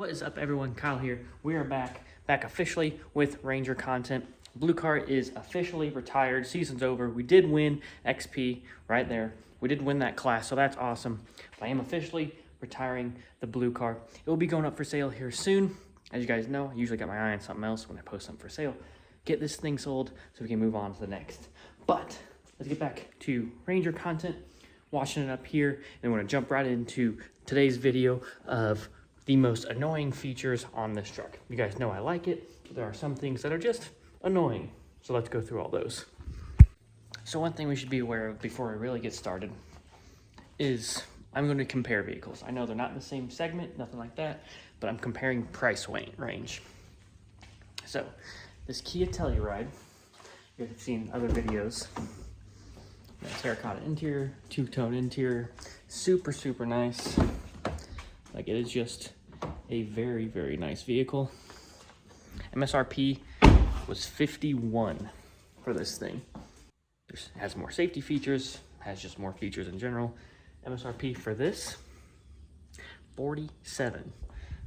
What is up, everyone? Kyle here. We are back officially with Ranger content. Blue car is officially retired. Season's over. We did win XP right there. We did win that class, so that's awesome. But I am officially retiring the blue car. It will be going up for sale here soon. As you guys know, I usually got my eye on something else when I post something for sale. Get this thing sold so we can move on to the next. But let's get back to Ranger content, washing it up here, and we're gonna jump right into today's video of the most annoying features on this truck. You guys know I like it, but there are some things that are just annoying. So let's go through all those. So one thing we should be aware of before we really get started is I'm going to compare vehicles. I know they're not in the same segment, nothing like that, but I'm comparing price range. So this Kia Telluride, you guys have seen other videos. Terracotta interior, two-tone interior, super, super nice. Like, it is just a very, very nice vehicle. MSRP was 51 for this thing. It has more safety features, has just more features in general. MSRP for this, 47.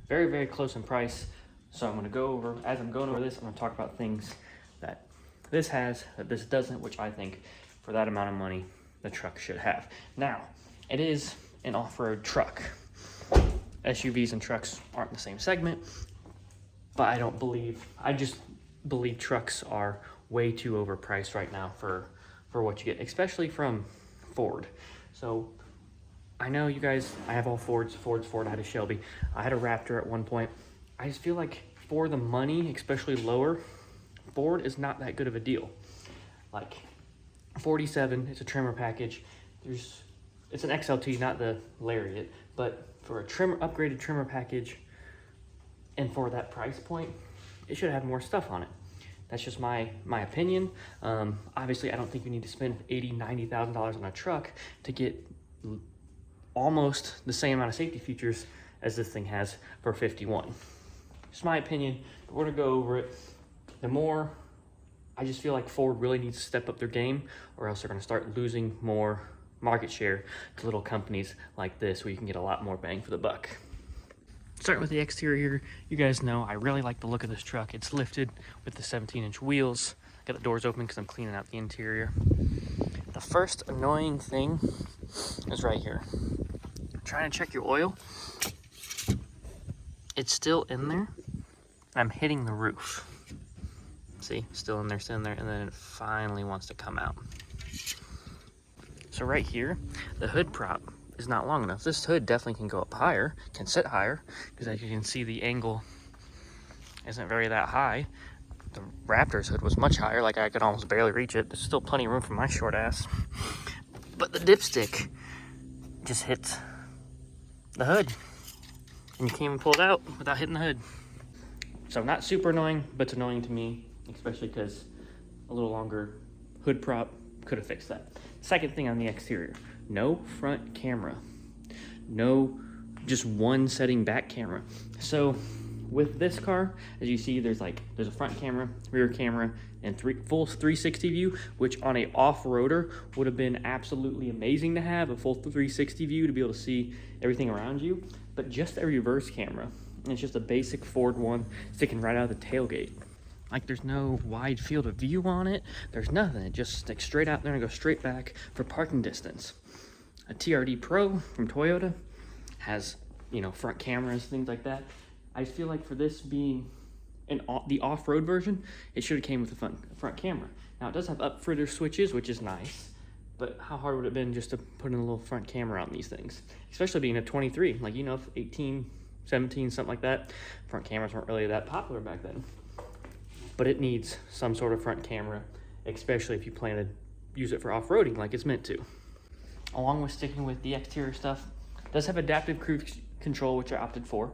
Very, very close in price. So I'm gonna go over, as I'm going over this, I'm gonna talk about things that this has, that this doesn't, which I think for that amount of money, the truck should have. Now, it is an off-road truck. SUVs and trucks aren't the same segment, but I just believe trucks are way too overpriced right now for what you get, especially from Ford. So I know you guys, I have all Ford, I had a Shelby, I had a Raptor at one point. I just feel like for the money, especially lower, Ford is not that good of a deal. Like 47, it's a Tremor package. It's an XLT, not the Lariat, but for a upgraded Tremor package and for that price point, it should have more stuff on it. That's just my opinion. Obviously, I don't think you need to spend $80,000, $90,000 on a truck to get almost the same amount of safety features as this thing has for 51. Just my opinion, but we're gonna go over it. I just feel like Ford really needs to step up their game, or else they're gonna start losing more market share to little companies like this, where you can get a lot more bang for the buck. Starting with the exterior, you guys know I really like the look of this truck. It's lifted with the 17-inch wheels. Got the doors open because I'm cleaning out the interior. The first annoying thing is right here. Trying to check your oil. It's still in there. I'm hitting the roof. See, still in there, and then it finally wants to come out. So right here, the hood prop is not long enough. This hood definitely can go up higher, can sit higher, because as you can see, the angle isn't very that high. The Raptor's hood was much higher, like I could almost barely reach it. There's still plenty of room for my short ass. But the dipstick just hits the hood, and you can't even pull it out without hitting the hood. So not super annoying, but it's annoying to me, especially because a little longer hood prop could have fixed that. Second thing on the exterior, no front camera. No just one setting back camera. So with this car, as you see, there's a front camera, rear camera, and full 360 view, which on a off-roader would have been absolutely amazing to have, a full 360 view to be able to see everything around you. But just a reverse camera. And it's just a basic Ford one sticking right out of the tailgate. Like, there's no wide field of view on it. There's nothing. It just sticks straight out there and goes straight back for parking distance. A TRD Pro from Toyota has, front cameras, things like that. I feel like for this being the off-road version, it should have came with a front camera. Now, it does have up-fritter switches, which is nice, but how hard would it have been just to put in a little front camera on these things? Especially being a 23, 18, 17, something like that. Front cameras weren't really that popular back then. But it needs some sort of front camera, especially if you plan to use it for off-roading like it's meant to. Along with sticking with the exterior stuff, it does have adaptive cruise control, which I opted for,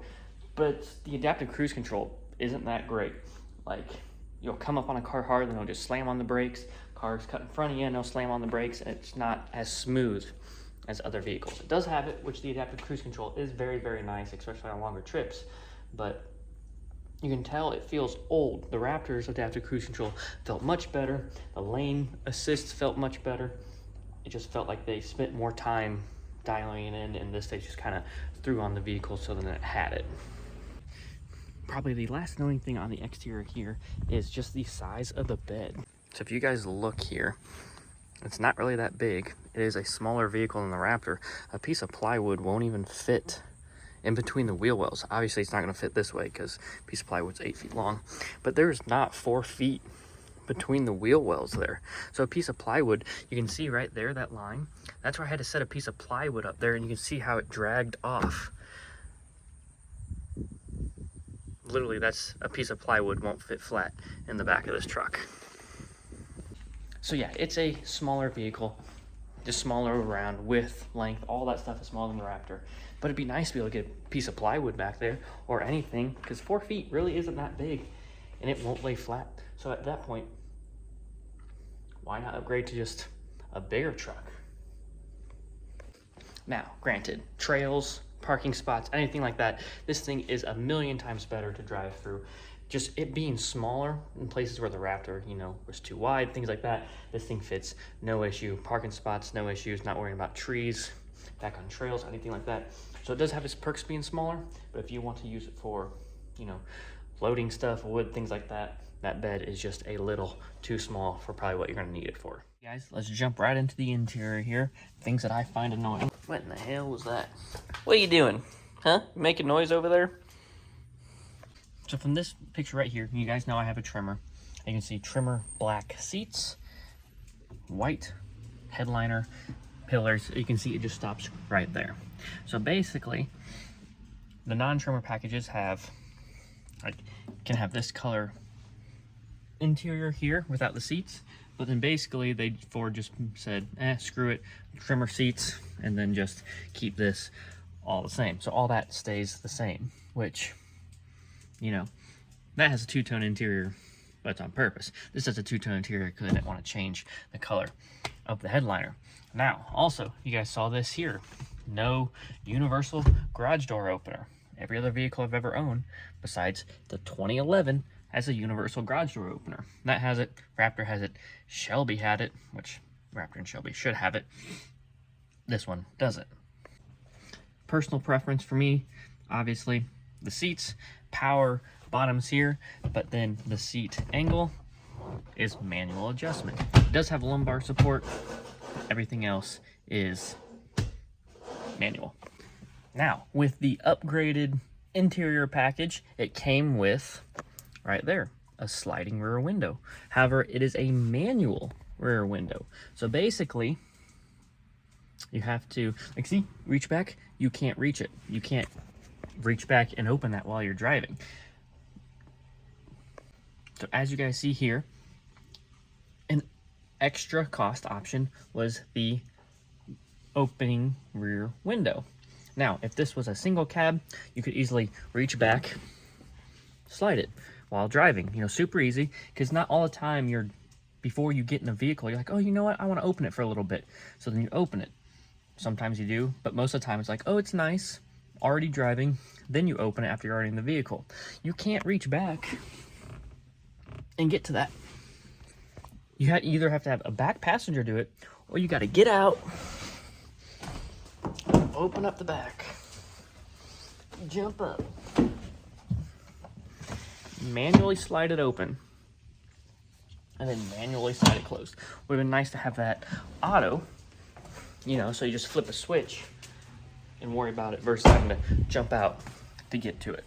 but the adaptive cruise control isn't that great. Like, you'll come up on a car hard and it'll just slam on the brakes. Cars cut in front of you and they'll slam on the brakes, and it's not as smooth as other vehicles. It does have it, which the adaptive cruise control is very, very nice, especially on longer trips, but you can tell it feels old. The Raptor's adaptive cruise control felt much better. The lane assist felt much better. It just felt like they spent more time dialing it in, and this they just kind of threw on the vehicle so that it had it. probably the last annoying thing on the exterior here is just the size of the bed. So if you guys look here, it's not really that big. It is a smaller vehicle than the Raptor. A piece of plywood won't even fit in between the wheel wells. Obviously, it's not going to fit this way because a piece of plywood's 8 feet long. But there's not 4 feet between the wheel wells there. So a piece of plywood, you can see right there, that line. That's where I had to set a piece of plywood up there, and you can see how it dragged off. Literally, that's a piece of plywood won't fit flat in the back of this truck. So yeah, it's a smaller vehicle, just smaller around, width, length, all that stuff is smaller than the Raptor. But it'd be nice to be able to get a piece of plywood back there or anything, because 4 feet really isn't that big, and it won't lay flat. So at that point, why not upgrade to just a bigger truck? Now, granted, trails, parking spots, anything like that, this thing is a million times better to drive through. Just it being smaller in places where the Raptor, you know, was too wide, things like that, this thing fits, no issue. Parking spots, no issues, not worrying about trees, back on trails, anything like that. So it does have its perks being smaller, but if you want to use it for, you know, loading stuff, wood, things like that, that bed is just a little too small for probably what you're gonna need it for. Guys, let's jump right into the interior here. Things that I find annoying. What in the hell was that? What are you doing? Huh? Making noise over there? So from this picture right here, you guys know I have a Tremor. You can see Tremor black seats, white headliner, pillars. You can see it just stops right there. So basically, the non-Tremor packages have, like, can have this color interior here without the seats, but then basically Ford just said, screw it, Tremor seats, and then just keep this all the same. So all that stays the same, which, you know, that has a two-tone interior, but it's on purpose. This has a two-tone interior because I didn't want to change the color of the headliner. Now, also, you guys saw this here. No universal garage door opener. Every other vehicle I've ever owned, besides the 2011, has a universal garage door opener. That has it. Raptor has it. Shelby had it, which Raptor and Shelby should have it. This one doesn't. Personal preference for me, obviously, the seats, power bottoms here, but then the seat angle is manual adjustment. It does have lumbar support. Everything else is manual. Now, with the upgraded interior package, it came with, right there, a sliding rear window. However, it is a manual rear window. So basically, you have to, like, see, reach back, you can't reach it. You can't reach back and open that while you're driving. So as you guys see here, an extra cost option was the opening rear window. Now, if this was a single cab, you could easily reach back, slide it while driving. You know, super easy, because not all the time before you get in a vehicle, you're like, oh, you know what? I want to open it for a little bit. So then you open it. Sometimes you do, but most of the time it's like, oh, it's nice, already driving. Then you open it after you're already in the vehicle. You can't reach back and get to that. You either have to have a back passenger do it, or you got to get out, open up the back, jump up, manually slide it open, and then manually slide it closed. Would have been nice to have that auto, you know, so you just flip a switch and worry about it versus having to jump out to get to it.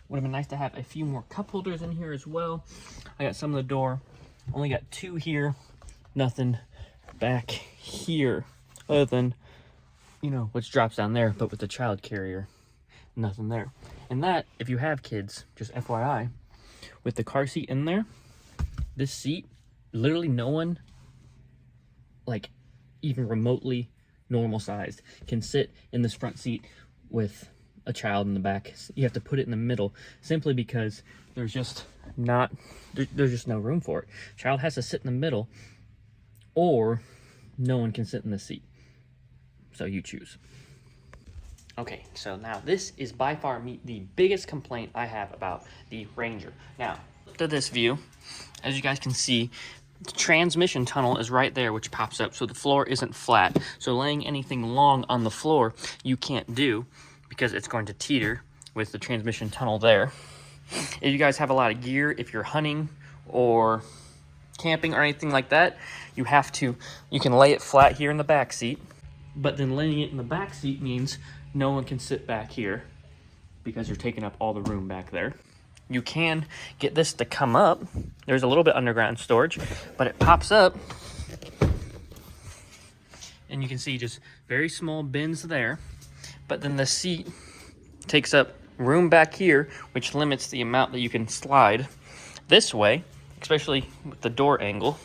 Would have been nice to have a few more cup holders in here as well. I got some of the door. Only got 2 here. Nothing back here other than, you know, which drops down there, but with the child carrier, nothing there. And that, if you have kids, just FYI, with the car seat in there, this seat, literally no one, like, even remotely normal sized, can sit in this front seat with a child in the back. You have to put it in the middle, simply because there's just no room for it. Child has to sit in the middle, or no one can sit in the seat. So you choose. Okay, so now this is by far the biggest complaint I have about the Ranger. Now, look at this view. As you guys can see, the transmission tunnel is right there, which pops up, so the floor isn't flat. So laying anything long on the floor, you can't do, because it's going to teeter with the transmission tunnel there. If you guys have a lot of gear, if you're hunting or camping or anything like that, you can lay it flat here in the back seat, but then laying it in the back seat means no one can sit back here because you're taking up all the room back there. You can get this to come up. There's a little bit underground storage, but it pops up and you can see just very small bins there, but then the seat takes up room back here, which limits the amount that you can slide this way, especially with the door angle.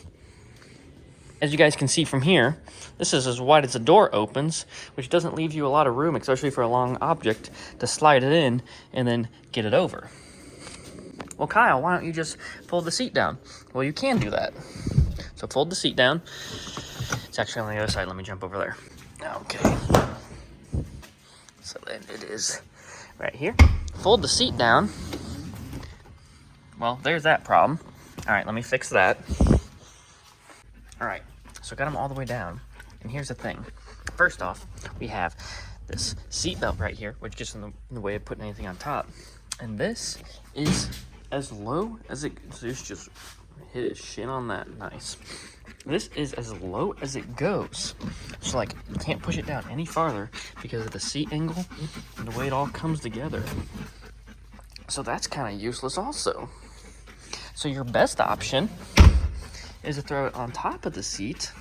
As you guys can see from here, this is as wide as the door opens, which doesn't leave you a lot of room, especially for a long object, to slide it in and then get it over. Well, Kyle, why don't you just fold the seat down? Well, you can do that. So fold the seat down. It's actually on the other side. Let me jump over there. Okay. So then it is right here. Fold the seat down. Well, there's that problem. All right, let me fix that. All right, so got them all the way down. And here's the thing. First off, we have this seat belt right here, which gets in the way of putting anything on top. And this is as low as it, so just hit his shin on that, nice. This is as low as it goes. So like, you can't push it down any farther because of the seat angle and the way it all comes together. So that's kind of useless also. So your best option is to throw it on top of the seat.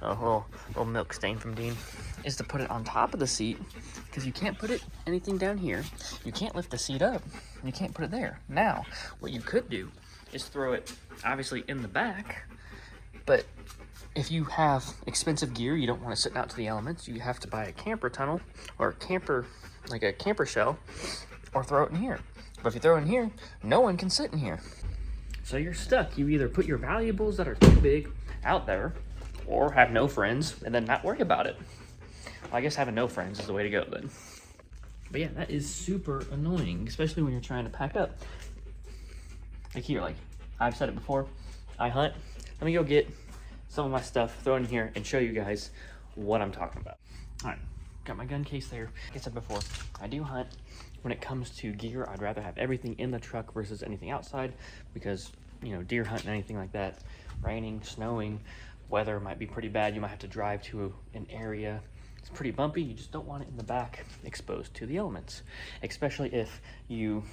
Oh, little milk stain from Dean. Is to put it on top of the seat because you can't put anything down here. You can't lift the seat up. You can't put it there. Now, what you could do is throw it obviously in the back, but if you have expensive gear, you don't want to sit out to the elements, you have to buy a camper tunnel or a camper shell, or throw it in here. But if you throw it in here, no one can sit in here. So you're stuck. You either put your valuables that are too big out there, or have no friends and then not worry about it. Well, I guess having no friends is the way to go then. But yeah, that is super annoying, especially when you're trying to pack up. Like here, like I've said it before, I hunt. Let me go get some of my stuff, throw it in here, and show you guys what I'm talking about. All right, got my gun case there. Like I said before, I do hunt. When it comes to gear, I'd rather have everything in the truck versus anything outside because, you know, deer hunting, anything like that, raining, snowing, weather might be pretty bad. You might have to drive to an area. It's pretty bumpy. You just don't want it in the back exposed to the elements, especially if you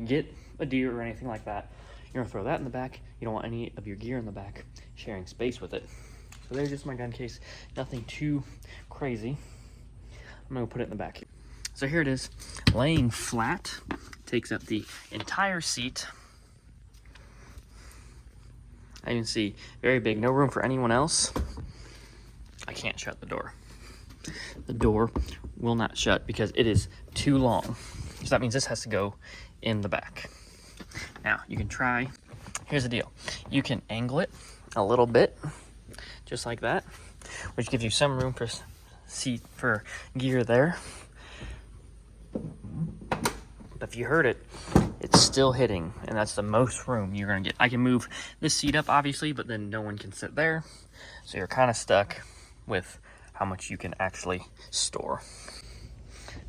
get a deer or anything like that. You're gonna throw that in the back. You don't want any of your gear in the back sharing space with it. So there's just my gun case. Nothing too crazy. I'm gonna put it in the back here. So here it is, laying flat, takes up the entire seat. I can see very big, no room for anyone else. I can't shut the door. The door will not shut because it is too long. So that means this has to go in the back. Now you can try, here's the deal. You can angle it a little bit, just like that, which gives you some room for gear there. But if you heard it, it's still hitting, and that's the most room you're gonna get. I can move this seat up, obviously, but then no one can sit there. So you're kind of stuck with how much you can actually store.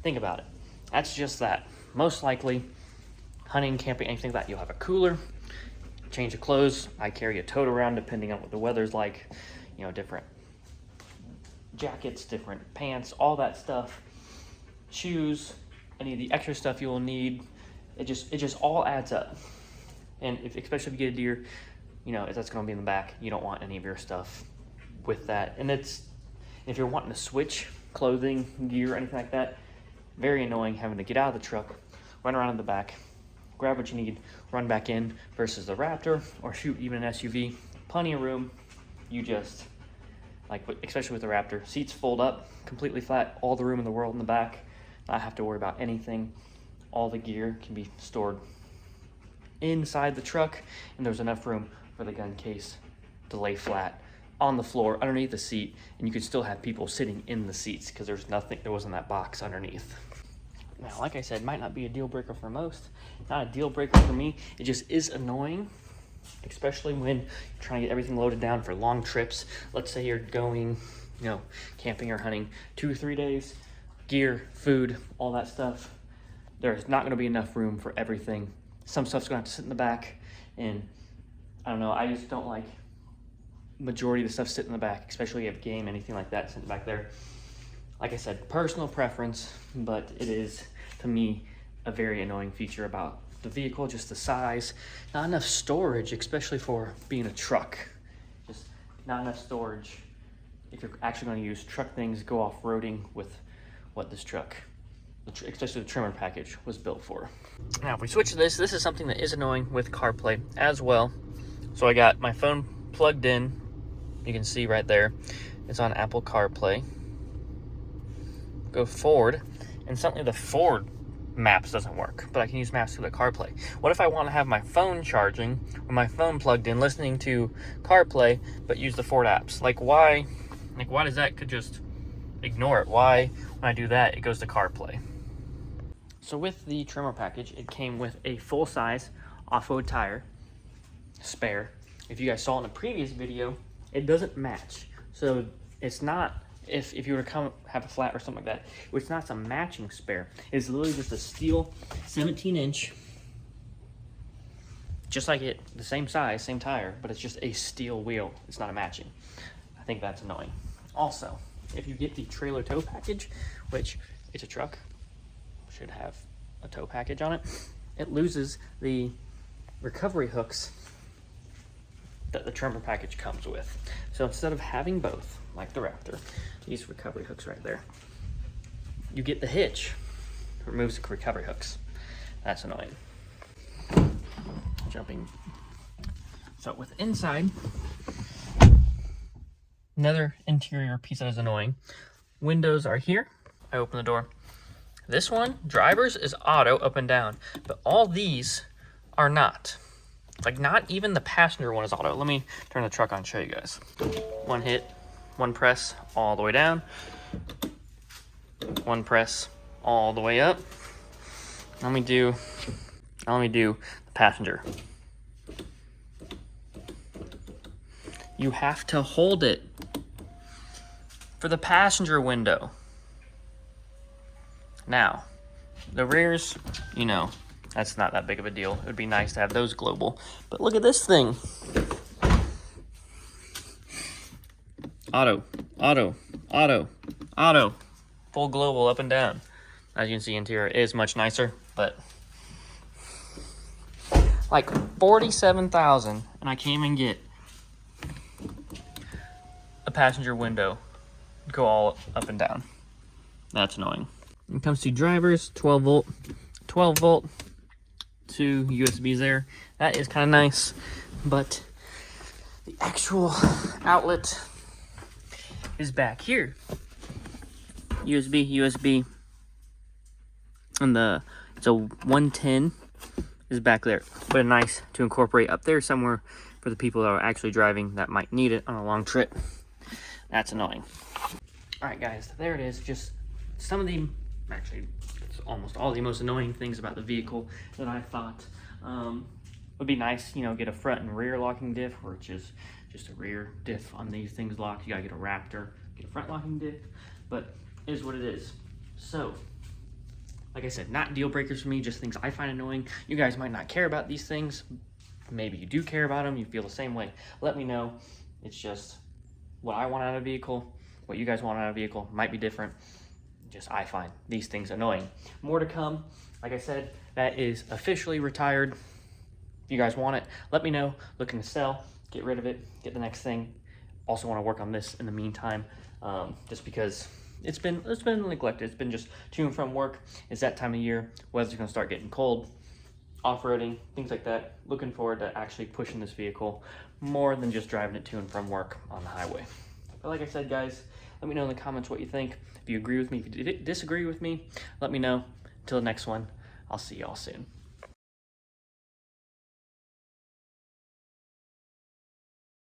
Think about it. That's just that. Most likely, hunting, camping, anything like that, you'll have a cooler, change of clothes. I carry a tote around depending on what the weather's like. You know, different jackets, different pants, all that stuff. Shoes, any of the extra stuff you will need. It just all adds up. And especially if you get a deer, you know, if that's gonna be in the back, you don't want any of your stuff with that. And if you're wanting to switch clothing, gear, anything like that, very annoying having to get out of the truck, run around in the back, grab what you need, run back in, versus the Raptor, or shoot, even an SUV, plenty of room. You just, especially with the Raptor, seats fold up, completely flat, all the room in the world in the back, not have to worry about anything. All the gear can be stored inside the truck, and there's enough room for the gun case to lay flat on the floor underneath the seat, and you could still have people sitting in the seats because there wasn't that box underneath. Now, like I said, might not be a deal breaker for most, not a deal breaker for me. It just is annoying, especially when you're trying to get everything loaded down for long trips. Let's say you're going, you know, camping or hunting 2 or 3 days, gear, food, all that stuff. there's not gonna be enough room for everything. Some stuff's gonna have to sit in the back, and I don't know, I just don't like majority of the stuff sitting in the back, especially if you have game, anything like that sitting back there. Like I said, personal preference, but it is, to me, a very annoying feature about the vehicle, just the size. Not enough storage, especially for being a truck. Just not enough storage if you're actually going to use truck things, go off-roading with what this truck, especially the Tremor package, was built for. Now, if we switch to this is something that is annoying with CarPlay as well. So I got my phone plugged in. You can see right there, it's on Apple CarPlay. Go forward, and suddenly the Ford Maps doesn't work, but I can use Maps through the CarPlay. What if I want to have my phone charging or my phone plugged in, listening to CarPlay, but use the Ford apps? Like why does that could just ignore it? Why, when I do that, it goes to CarPlay? So with the Tremor package, it came with a full-size off-road tire, spare. If you guys saw in the previous video, it doesn't match. So it's not, if you were to come have a flat or something like that, it's not some matching spare. It's literally just a steel 17-inch, just like it, the same size, same tire, but it's just a steel wheel. It's not a matching. I think that's annoying. Also, if you get the trailer tow package, which it's a truck, should have a tow package on it, it loses the recovery hooks that the Tremor package comes with. So instead of having both, like the Raptor, these recovery hooks right there, you get the hitch, removes the recovery hooks. That's annoying. Jumping. So with inside, another interior piece that is annoying. Windows are here. I open the door. This one, driver's, is auto up and down, but all these are not. Like, not even the passenger one is auto. Let me turn the truck on and show you guys. One hit, one press all the way down, one press all the way up. Let me do the passenger. You have to hold it for the passenger window. Now, the rears, you know, that's not that big of a deal. It would be nice to have those global. But look at this thing. Auto, auto, auto, auto. Full global up and down. As you can see, interior is much nicer, but like $47,000, and I can't even get a passenger window go all up and down. That's annoying. When it comes to drivers, 12 volt, 2 USBs there. That is kind of nice, but the actual outlet is back here. USB, and it's a 110 is back there. But nice to incorporate up there somewhere for the people that are actually driving that might need it on a long trip. That's annoying. All right, guys, there it is. Just some of the, actually, it's almost all the most annoying things about the vehicle that I thought would be nice, you know, get a front and rear locking diff, which is just a rear diff on these things locked. You gotta get a Raptor, get a front locking diff, but it is what it is. So, like I said, not deal breakers for me, just things I find annoying. You guys might not care about these things. Maybe you do care about them, you feel the same way. Let me know. It's just what I want out of a vehicle, what you guys want out of a vehicle might be different. Just I find these things annoying. More to come. Like I said, that is officially retired. If you guys want it, let me know. Looking to sell, get rid of it, get the next thing. Also want to work on this in the meantime, just because it's been neglected. It's been just to and from work. It's that time of year. Weather's gonna start getting cold. Off-roading, things like that. Looking forward to actually pushing this vehicle more than just driving it to and from work on the highway. But like I said, guys, let me know in the comments what you think. If you agree with me, if you disagree with me, let me know. Until the next one, I'll see y'all soon.